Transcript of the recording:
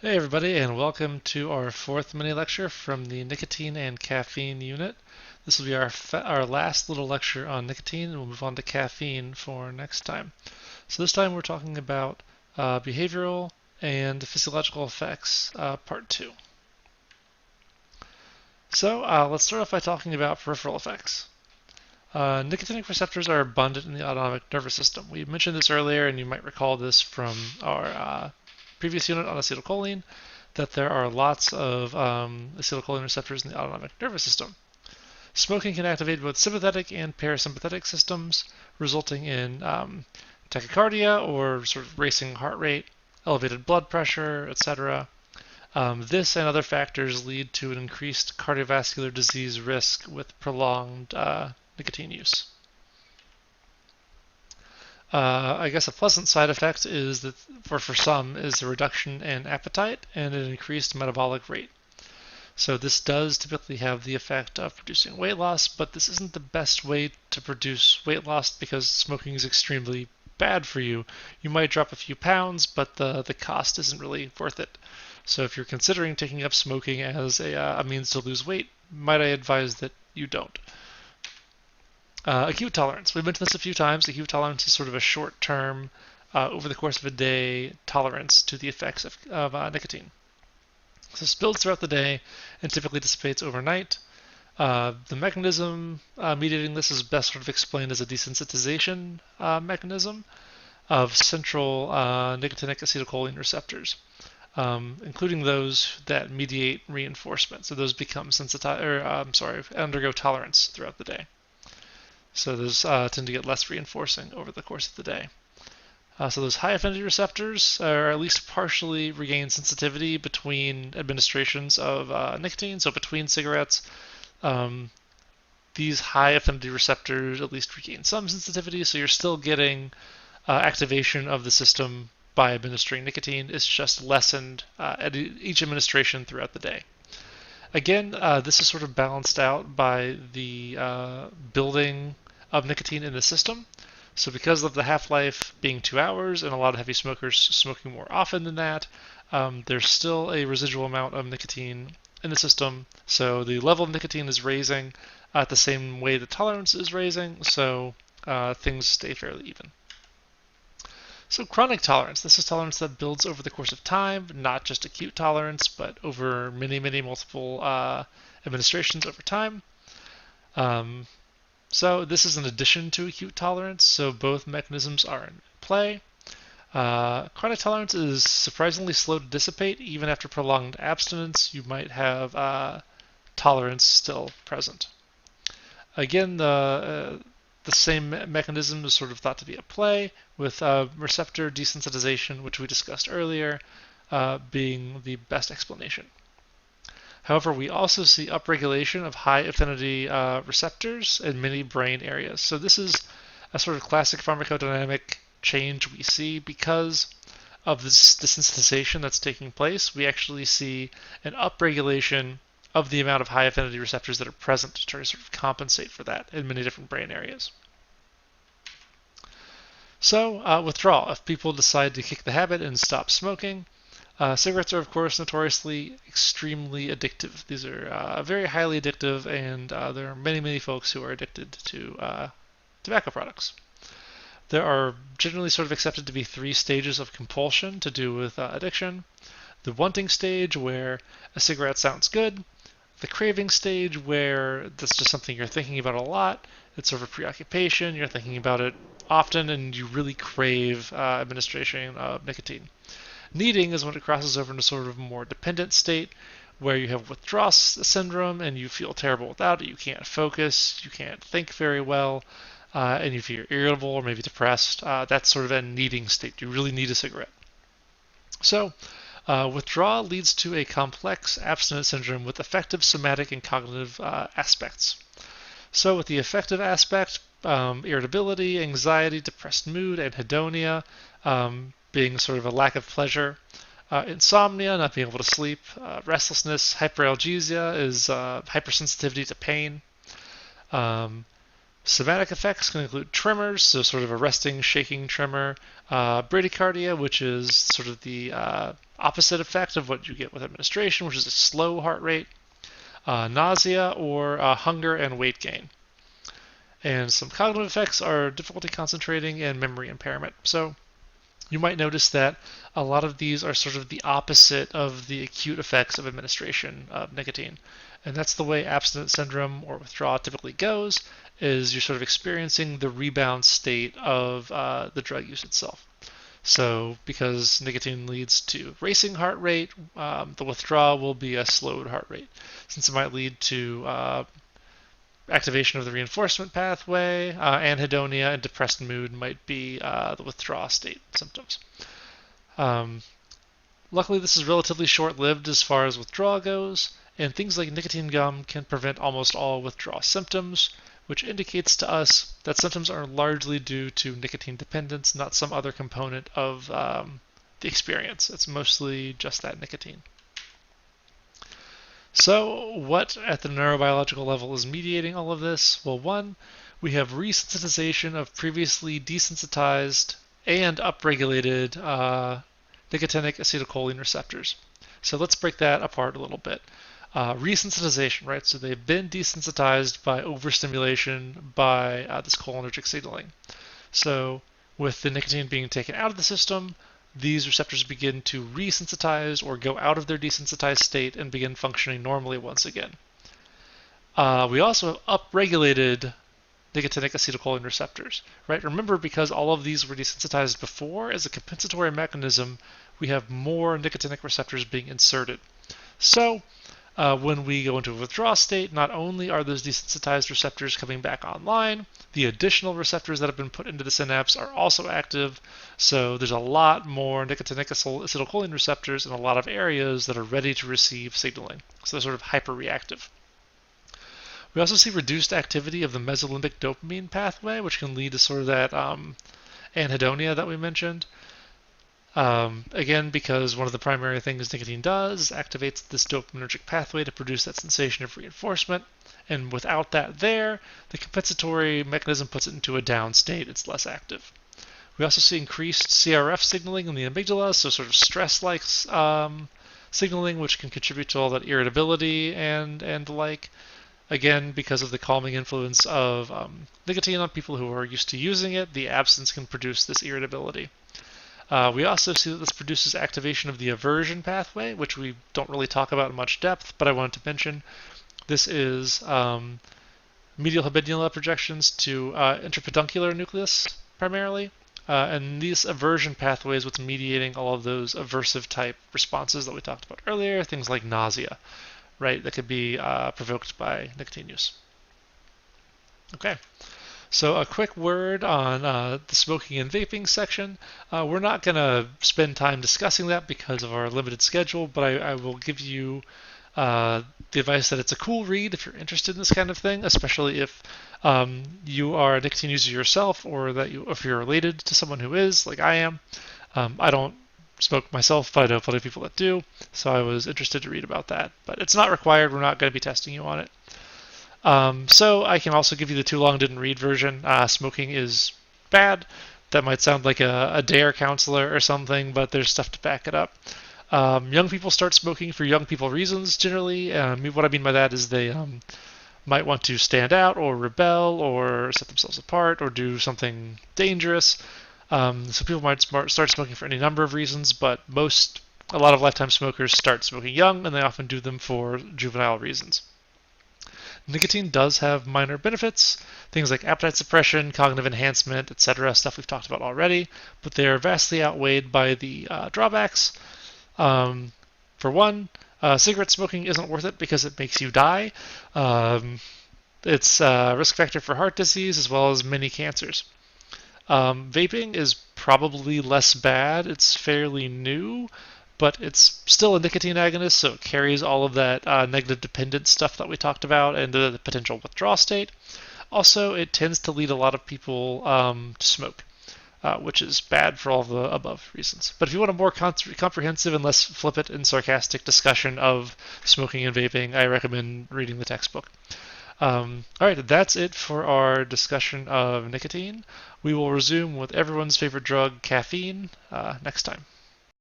Hey everybody, and welcome to our fourth mini lecture from the Nicotine and Caffeine unit. This will be our last little lecture on nicotine, and we'll move on to caffeine for next time. So this time we're talking about behavioral and physiological effects, part two. So let's start off by talking about peripheral effects. Nicotinic receptors are abundant in the autonomic nervous system. We mentioned this earlier, and you might recall this from our previous unit on acetylcholine, that there are lots of acetylcholine receptors in the autonomic nervous system. Smoking can activate both sympathetic and parasympathetic systems, resulting in tachycardia or sort of racing heart rate, elevated blood pressure, etc. This and other factors lead to an increased cardiovascular disease risk with prolonged nicotine use. I guess a pleasant side effect is that for some is a reduction in appetite and an increased metabolic rate. So this does typically have the effect of producing weight loss, but this isn't the best way to produce weight loss because smoking is extremely bad for you. You might drop a few pounds, but the cost isn't really worth it. So if you're considering taking up smoking as a means to lose weight, might I advise that you don't. Acute tolerance. We've mentioned this a few times. Acute tolerance is sort of a short-term, over the course of a day, tolerance to the effects of nicotine. So this builds throughout the day and typically dissipates overnight. The mechanism mediating this is best sort of explained as a desensitization mechanism of central nicotinic acetylcholine receptors, including those that mediate reinforcement. So those become sensitized, undergo tolerance throughout the day. So those tend to get less reinforcing over the course of the day. So those high affinity receptors are at least partially regain sensitivity between administrations of nicotine. So between cigarettes, these high affinity receptors at least regain some sensitivity. So you're still getting activation of the system by administering nicotine. It's just lessened at each administration throughout the day. Again, this is sort of balanced out by the building of nicotine in the system. So because of the half-life being 2 hours and a lot of heavy smokers smoking more often than that, there's still a residual amount of nicotine in the system. So the level of nicotine is raising at the same way the tolerance is raising, so things stay fairly even. So chronic tolerance. This is tolerance that builds over the course of time, not just acute tolerance, but over many multiple administrations over time. So this is an addition to acute tolerance, so both mechanisms are in play. Chronic tolerance is surprisingly slow to dissipate. Even after prolonged abstinence, you might have tolerance still present. Again, the same mechanism is sort of thought to be at play, with receptor desensitization, which we discussed earlier, being the best explanation. However, we also see upregulation of high affinity receptors in many brain areas. So this is a sort of classic pharmacodynamic change we see because of this desensitization that's taking place. We actually see an upregulation of the amount of high affinity receptors that are present to try to sort of compensate for that in many different brain areas. So withdrawal. If people decide to kick the habit and stop smoking, cigarettes are, of course, notoriously extremely addictive. These are very highly addictive, and there are many folks who are addicted to tobacco products. There are generally sort of accepted to be 3 stages of compulsion to do with addiction. The wanting stage, where a cigarette sounds good. The craving stage, where that's just something you're thinking about a lot. It's sort of a preoccupation. You're thinking about it often, and you really crave administration of nicotine. Needing is when it crosses over into sort of a more dependent state, where you have withdrawal syndrome and you feel terrible without it. You can't focus, you can't think very well, and you feel irritable or maybe depressed. That's sort of a needing state. You really need a cigarette. So withdrawal leads to a complex abstinence syndrome with affective, somatic, and cognitive aspects. So with the affective aspect, irritability, anxiety, depressed mood, anhedonia, being sort of a lack of pleasure, insomnia, not being able to sleep, restlessness, hyperalgesia is hypersensitivity to pain. Somatic effects can include tremors, so sort of a resting, shaking tremor, bradycardia, which is sort of the opposite effect of what you get with administration, which is a slow heart rate, nausea, or hunger and weight gain. And some cognitive effects are difficulty concentrating and memory impairment. So you might notice that a lot of these are sort of the opposite of the acute effects of administration of nicotine. And that's the way abstinence syndrome or withdrawal typically goes, is you're sort of experiencing the rebound state of the drug use itself. So because nicotine leads to racing heart rate, the withdrawal will be a slowed heart rate, since it might lead to activation of the reinforcement pathway, anhedonia, and depressed mood might be the withdrawal state symptoms. Luckily, this is relatively short-lived as far as withdrawal goes, and things like nicotine gum can prevent almost all withdrawal symptoms, which indicates to us that symptoms are largely due to nicotine dependence, not some other component of the experience. It's mostly just that nicotine. So what at the neurobiological level is mediating all of this? Well, one, we have resensitization of previously desensitized and upregulated nicotinic acetylcholine receptors. So let's break that apart a little bit. Resensitization, right? So they've been desensitized by overstimulation by this cholinergic signaling. So with the nicotine being taken out of the system, these receptors begin to resensitize or go out of their desensitized state and begin functioning normally once again. We also have upregulated nicotinic acetylcholine receptors, right? Remember, because all of these were desensitized before, as a compensatory mechanism, we have more nicotinic receptors being inserted. So when we go into a withdrawal state, not only are those desensitized receptors coming back online, the additional receptors that have been put into the synapse are also active. So there's a lot more nicotinic acetylcholine receptors in a lot of areas that are ready to receive signaling. So they're sort of hyperreactive. We also see reduced activity of the mesolimbic dopamine pathway, which can lead to sort of that anhedonia that we mentioned. Again, because one of the primary things nicotine does is activates this dopaminergic pathway to produce that sensation of reinforcement. And without that there, the compensatory mechanism puts it into a down state. It's less active. We also see increased CRF signaling in the amygdala, so sort of stress-like signaling, which can contribute to all that irritability and the like. Again, because of the calming influence of nicotine on people who are used to using it, the absence can produce this irritability. We also see that this produces activation of the aversion pathway, which we don't really talk about in much depth, but I wanted to mention. This is medial habenula projections to interpeduncular nucleus primarily, and these aversion pathways, what's mediating all of those aversive type responses that we talked about earlier, things like nausea, right, that could be provoked by nicotine use. Okay. So a quick word on the smoking and vaping section. We're not going to spend time discussing that because of our limited schedule, but I will give you the advice that it's a cool read if you're interested in this kind of thing, especially if you are a nicotine user yourself, or that if you're related to someone who is, like I am. I don't smoke myself, but I know plenty of people that do, so I was interested to read about that. But it's not required. We're not going to be testing you on it. So I can also give you the too long didn't read version. Smoking is bad. That might sound like a DARE counselor or something, but there's stuff to back it up. Young people start smoking for young people reasons generally. What I mean by that is they might want to stand out or rebel or set themselves apart or do something dangerous. So people might start smoking for any number of reasons, but a lot of lifetime smokers start smoking young, and they often do them for juvenile reasons. Nicotine does have minor benefits, things like appetite suppression, cognitive enhancement, etc., stuff we've talked about already, but they are vastly outweighed by the drawbacks. For one, cigarette smoking isn't worth it because it makes you die. It's a risk factor for heart disease as well as many cancers. Vaping is probably less bad. It's fairly new, but it's still a nicotine agonist, so it carries all of that negative dependence stuff that we talked about and the potential withdrawal state. Also, it tends to lead a lot of people to smoke, which is bad for all the above reasons. But if you want a more comprehensive and less flippant and sarcastic discussion of smoking and vaping, I recommend reading the textbook. All right, that's it for our discussion of nicotine. We will resume with everyone's favorite drug, caffeine, next time.